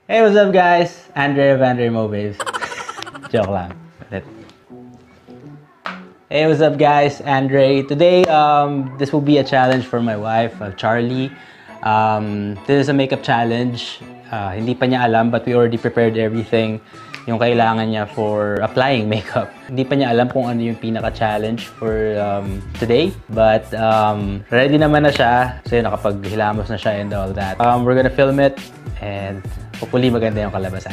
Hey, what's up guys? Andre of Andre Mo Babes. Joke lang. Hey, what's up guys? Andre. Today, this will be a challenge for my wife, Charlie. This is a makeup challenge. Hindi pa niya alam, but we already prepared everything yung kailangan niya for applying makeup. Hindi pa niya alam kung ano yung pinaka-challenge for today. But ready naman na siya. So yun, nakapaghilamos na siya and all that. We're gonna film it and hopefully maganda yung kalabasan.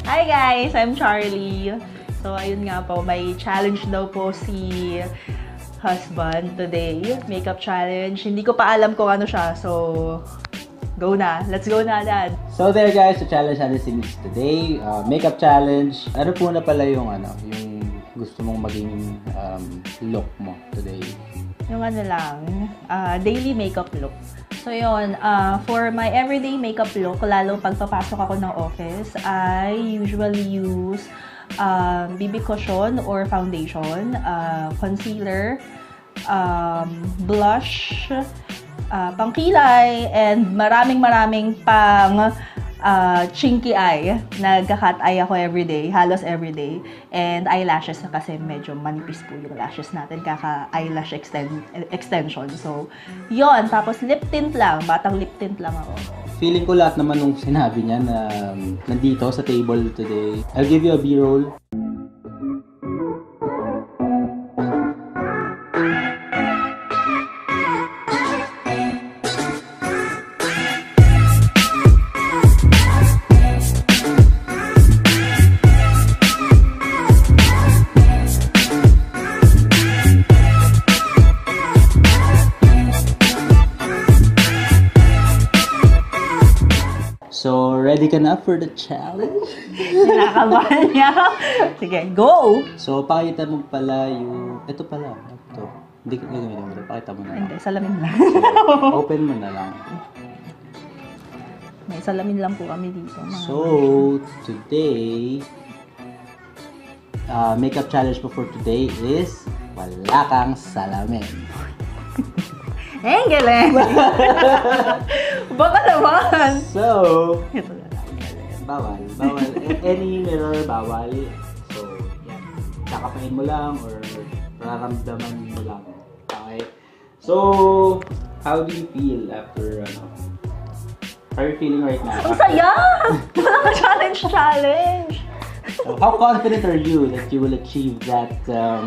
Hi guys! I'm Charlie. So ayun nga po, may challenge daw po si husband today. Makeup challenge. Hindi ko pa alam kung ano siya. So go na. Let's go na, Dad. So there guys, the challenge natin is today, makeup challenge. Ano po na pala yung yung gusto mong maging look mo today? Yung ano lang, daily makeup look. So yun, for my everyday makeup look, lalo pag papasok ako ng office, I usually use BB cushion or foundation, concealer, blush, pangkilay, and maraming pang chinky eye. Nagka-cut eye ako everyday, halos everyday. And eyelashes kasi medyo manipis po yung lashes natin, kaka-eyelash extension. So, yon. Tapos lip tint lang, batang lip tint lang ako. Feeling ko lahat naman nung sinabi niya na nandito sa table today. I'll give you a B-roll. So, ready ka na for the challenge? Sinakabahan niya. Sige, go! So, pakita mo pala yung... Ito pala. Ito. Hindi ka gamitin mo. Pakita mo na lang. Hindi, salamin lang. So, open mo na lang. May salamin lang po kami dito. So, today, makeup challenge po for today is wala kang salamin. Galing! Baka naman! So, Ito na lang. bawal. Any mirror, bawal. So, yan. Kakapain mo lang or mararamdaman mo lang. Okay? So, how do you feel after, how are you feeling right now? Ang saya! Wala ka challenge! So, how confident are you that you will achieve that, the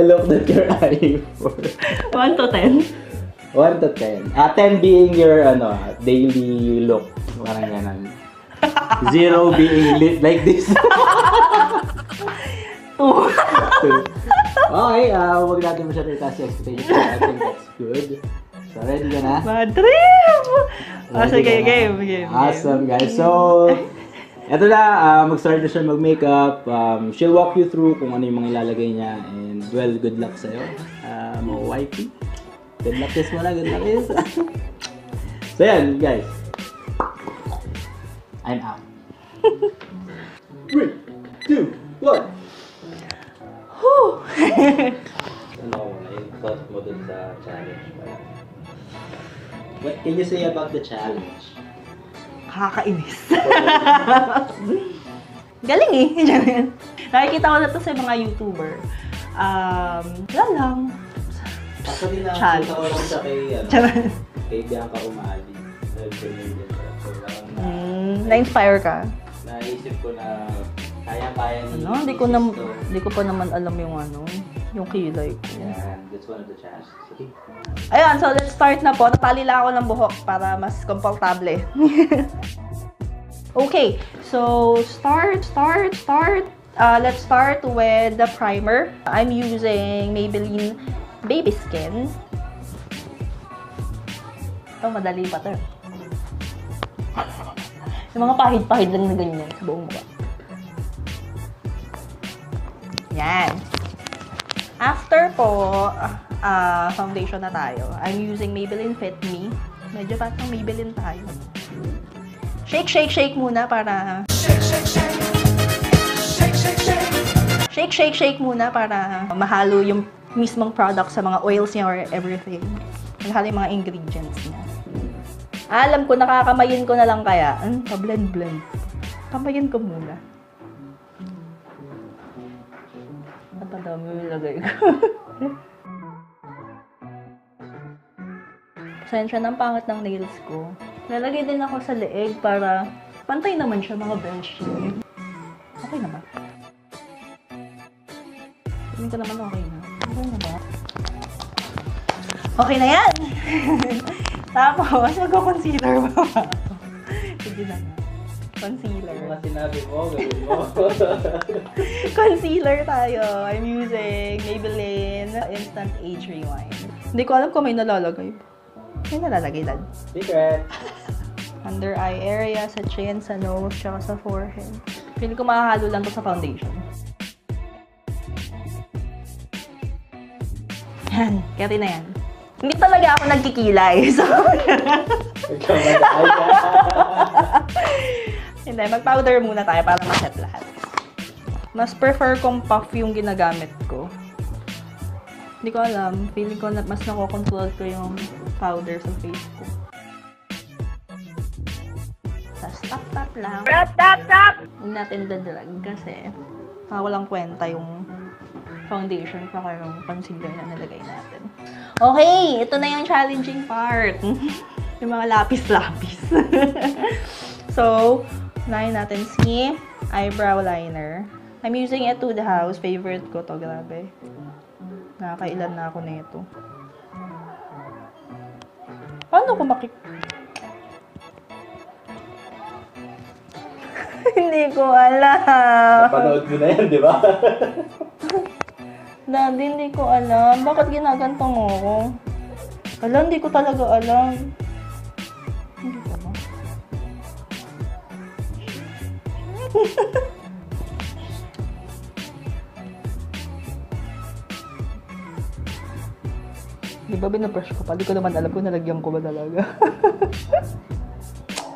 look that you're eyeing for? 1 to 10. 1 to 10. 10 being your daily look. Parang ganun. 0 being like this. 2. Okay, huwag natin masyadong itaas yung expectation. I think that's good. So, ready ka na? Bad trip! Sige, game. Awesome, guys. So, eto na, mag-start na siya mag-makeup. She'll walk you through kung ano yung mga ilalagay niya. And, well, good luck sa'yo. Mga wifey. Good luck kiss mo na, good luck kiss. So, yan, guys. I'm out. 3, 2, 1. Ano ko na yung thought mo dun sa challenge? What can you say about the challenge? Kakainis. Galing eh. Nakikita ko na to sa mga YouTuber. Wala lang. Actually, Challenge. nakita ko lang siya kay Bianca Umali. Na-inspire ka? Naisip ko na kaya-kaya ni Hindi ko pa naman alam yung kilay ko. Yeah, that's one of the challenges. Okay. Ayan, so let's start na po. Natali lang ako ng buhok para mas komportable. Okay, so let's start with the primer. I'm using Maybelline Baby Skin. Ito, madali pa to. Yung mga pahid-pahid lang na ganyan sa buong mukha. Yan. After po, foundation na tayo. I'm using Maybelline Fit Me. Medyo parang Maybelline tayo. Shake muna para... Shake muna para mahalo yung mismong product sa mga oils niya or everything. Mahalo yung mga ingredients niya. Alam ko, nakakamayin ko na lang kaya. Pa-blend-blend. Kamayin ko muna. At ang dami yung ilagay ko. Pasensya ng pangit ng nails ko. Lalagay din ako sa leeg para pantay naman siya mga beshi. Okay na ba? Tingin ko naman okay na. Okay na ba? Okay na yan! Tapos, mag-concealer ba ako? Hindi na. Concealer. Mga sinabi mo, gawin mo. Concealer tayo. I'm using Maybelline Instant Age Rewind. Hindi ko alam kung may nalalagay. May nalalagay, Dad. Secret. Under eye area, sa chin, sa nose, tsaka sa forehead. Feeling ko makahalo lang to sa foundation. Yan. Kaya na yan. Hindi talaga ako nagkikilay. So, hindi, mag-powder muna tayo para ma-set lahat. Mas prefer kong puff yung ginagamit ko. Hindi ko alam. Feeling ko na mas nakokontrol ko yung powder sa face ko. Tapos tap-tap lang. Tap-tap-tap! Huwag natin dadrag kasi walang kwenta yung foundation pa yung concealer na nalagay natin. Okay! Ito na yung challenging part. Yung mga lapis-lapis. So, unahin natin si eyebrow liner. I'm using it to the house. Favorite ko to. Grabe. Nakakailan na ako na ito. Paano ko Hindi ko alam. Napanood mo na yan, di ba? Daddy, hindi ko alam. Bakit ginaganto mo ako? Alam, hindi ko talaga alam. Hindi ko alam. Di ba binabrush ko pa? Di ko naman alam kung nalagyan ko ba talaga.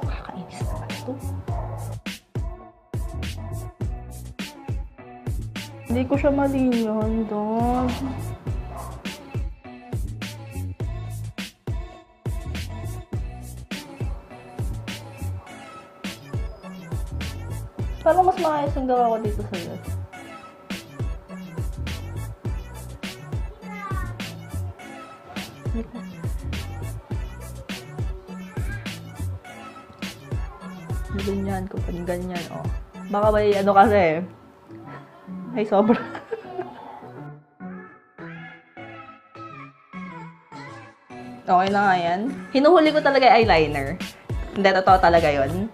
Kakainis naman ito. Hindi ko siya malinyon doon. Parang mas maayos yung gawa ko dito sa left. Ganyan ko pa ganyan, oh. Baka may ano kasi, ay sobra. Okay na nga yan. Hinuhuli ko talaga yung eyeliner. Hindi, totoo talaga yun.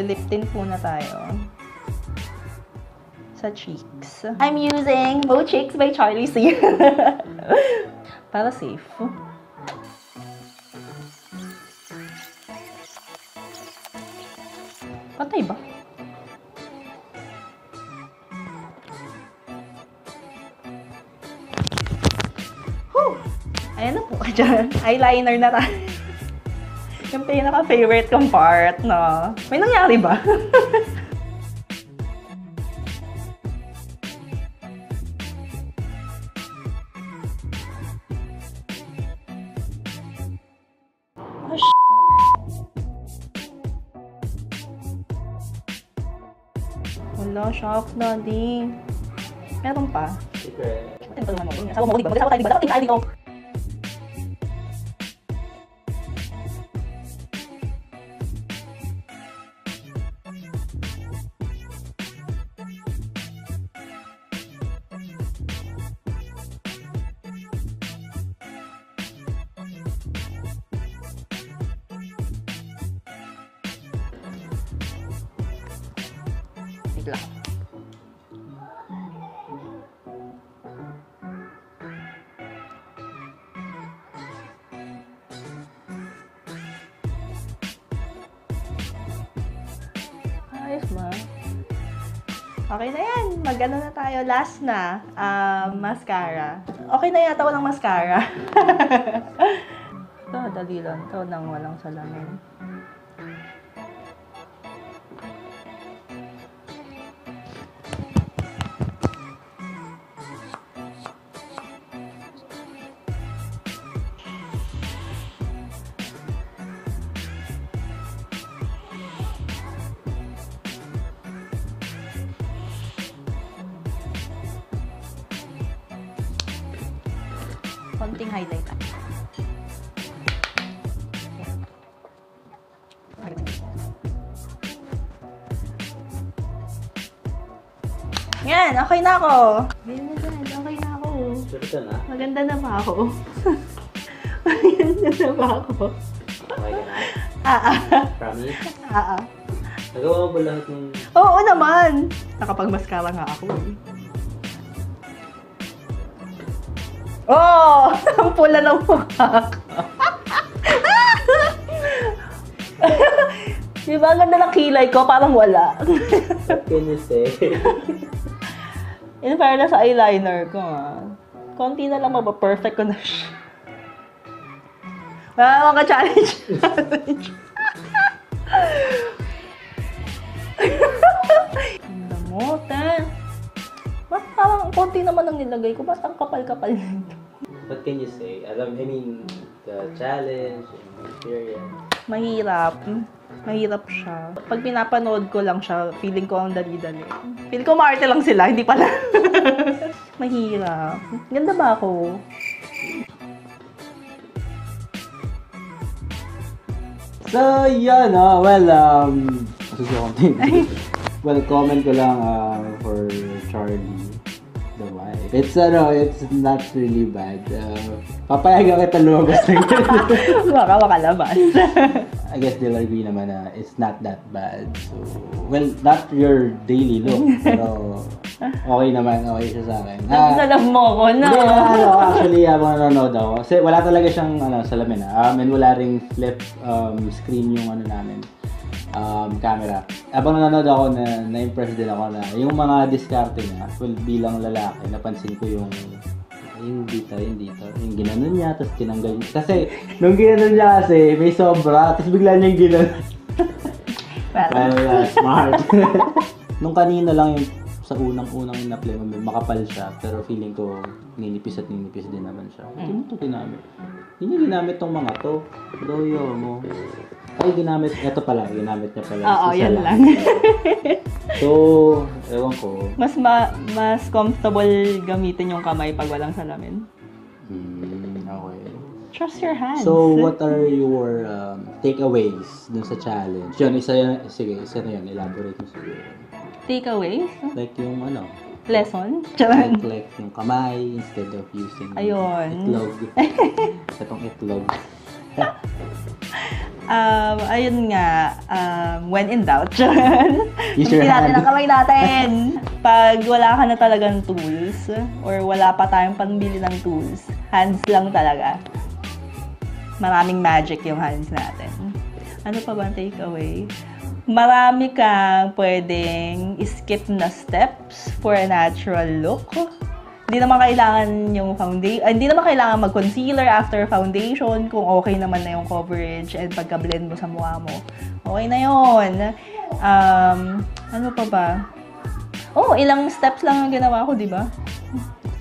Lip tint muna tayo. Sa cheeks. I'm using Mo Cheeks by Charlie C. Para safe. Patay ba? Whew! Ayan na po ka dyan. Eyeliner na tayo. Yung pinaka-favorite kong part, no? May nangyari ba? Wala, shock, Daddy. Meron pa. Secret. Ito naman mo. Sawa mo, di ba? Magsawa tayo, di ba? Dapat tayo dito. Wait lang. Ayos ba? Okay na yan. Mag-ano na tayo. Last na. Mascara. Okay na yata walang mascara. Ito, dali lang. Ito nang walang salamin. Konting highlight. Yan, okay na ako. Okay na ako. Sure ka na? Maganda na ba ako? Maganda na ba ako? Okay ka na? Promise? Nagawa mo ba lahat ng... Oo naman! Nakapag-mascara nga ako eh. Oh! Ang pula ng mukha ko. Diba ang ganda ng kilay ko? Parang wala. What can you say? In fairness sa eyeliner ko konti na lang perfect ko na siya. Wala mga challenge. Ganda mo, te. Ba't parang konti naman ang nilagay ko? Ba't ang kapal-kapal nito? What can you say? I mean, the challenge, the experience. Mahirap. Mahirap siya. Pag pinapanood ko lang siya, feeling ko ang dali-dali. Feeling ko maarte lang sila, hindi pala. Mahirap. Ganda ba ako? So, yun, well, comment ko lang for Charlie, the wife. It's not really bad. Papayagan kita lumabas ng Baka makalabas. I guess they'll agree naman na it's not that bad. So, well, not your daily look, pero okay naman, okay siya sa akin. Nagsalam mo ko na. Hindi, actually, habang nanonood ako, kasi wala talaga siyang salamin and wala ring flip screen yung namin, camera. Habang nanonood ako, na-impress din ako na yung mga diskarte niya, well, bilang lalaki, napansin ko yung dito, yung ginanon niya, tapos tinanggal niya. Kasi, nung ginanon niya kasi, may sobra, tapos bigla niyang ginanon. Well, smart. Nung kanina lang yung sa unang in-apply mo, makapal siya, pero feeling ko, ninipis din naman siya. Hindi mo ito ginamit. Hindi niya ginamit tong mga to. Doyo mo. Ay, ginamit niya pala. Oo, yan lang. So, ewan ko. Mas comfortable gamitin yung kamay pag walang salamin. Okay. Trust your hands. So, what are your takeaways dun sa challenge? Yun, isa na yun. Elaborate mo siguro. Takeaways? Like yung Lesson? like yung kamay instead of using itlog. Itong itlog. Ayun nga, when in doubt, Use your hand. natin ang kamay natin. Pag wala ka na talagang tools, or wala pa tayong panbili ng tools, hands lang talaga. Maraming magic yung hands natin. Ano pa ba ang takeaway? Marami kang pwedeng skip na steps for a natural look. Hindi naman kailangan yung hindi naman kailangan mag-concealer after foundation kung okay naman na yung coverage and pagka-blend mo sa mukha mo. Okay na yun. Ano pa ba? Ilang steps lang ang ginawa ko, di ba?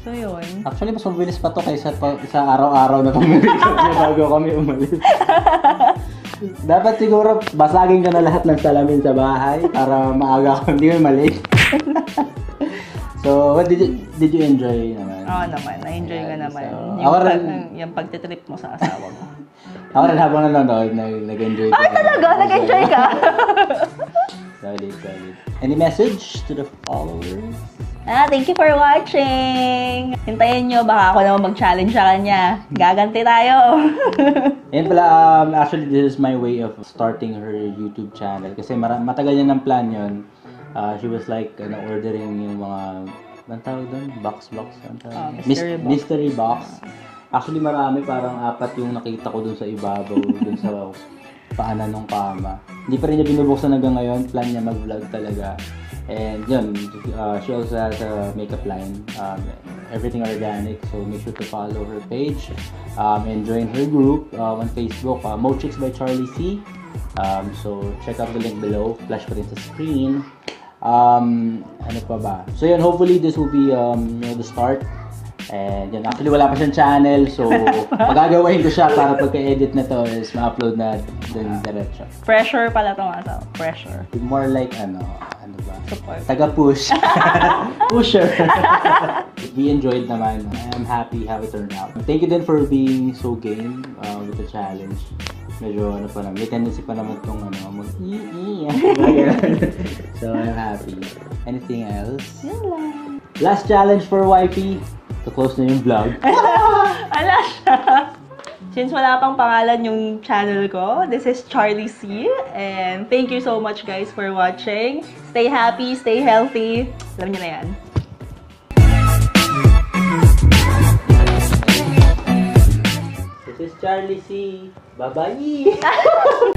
So, yun. Actually, mas mabilis pa to kaysa sa araw-araw na pag-makeup niya bago kami umalis. Dapat siguro basagin ka na lahat ng salamin sa bahay para maaga ka hindi mo mali. So, what did you enjoy naman? Oo naman, na-enjoy ko naman. Yung pagtitrip mo sa asawa mo. Ako rin habang nanonood, nag-enjoy ko. Ay, talaga? Nag-enjoy ka? Solid. Any message to the followers? Thank you for watching! Hintayin nyo, baka ako naman mag-challenge sa kanya. Gaganti tayo! Yan pala, actually this is my way of starting her YouTube channel. Kasi matagal niya ng plan yun. She was like ordering yung mga, anong tawag doon? Box. Mystery box. Actually marami, parang 4 yung nakita ko dun sa ibabaw, dun sa paanan ng kama. Hindi pa rin niya binubuksan hanggang ngayon. Plan niya mag-vlog talaga. And yun, she also has a makeup line, everything organic, so make sure to follow her page and join her group on Facebook, Mochicks by Charlie C. So check out the link below, flash ko rin sa screen. Ano pa ba? So yun, hopefully this will be the start And yun, actually wala pa siyang channel, so magagawain ko siya para pagka-edit na to is ma-upload na din diretso. Pressure pala itong ano. Pressure. More like ano ba? Support. Taga-push. Pusher. We enjoyed naman. I'm happy how it turned out. Thank you din for being so game with the challenge. Medyo ano pa naman, may tendency pa naman itong mag-i-i. So I'm happy. Anything else? Yun lang. Last challenge for wifey. To close na yung vlog. Ala siya. Since wala pang pangalan yung channel ko, this is Charlie C. And thank you so much guys for watching. Stay happy, stay healthy. Alam niyo na yan. This is Charlie C. Bye-bye!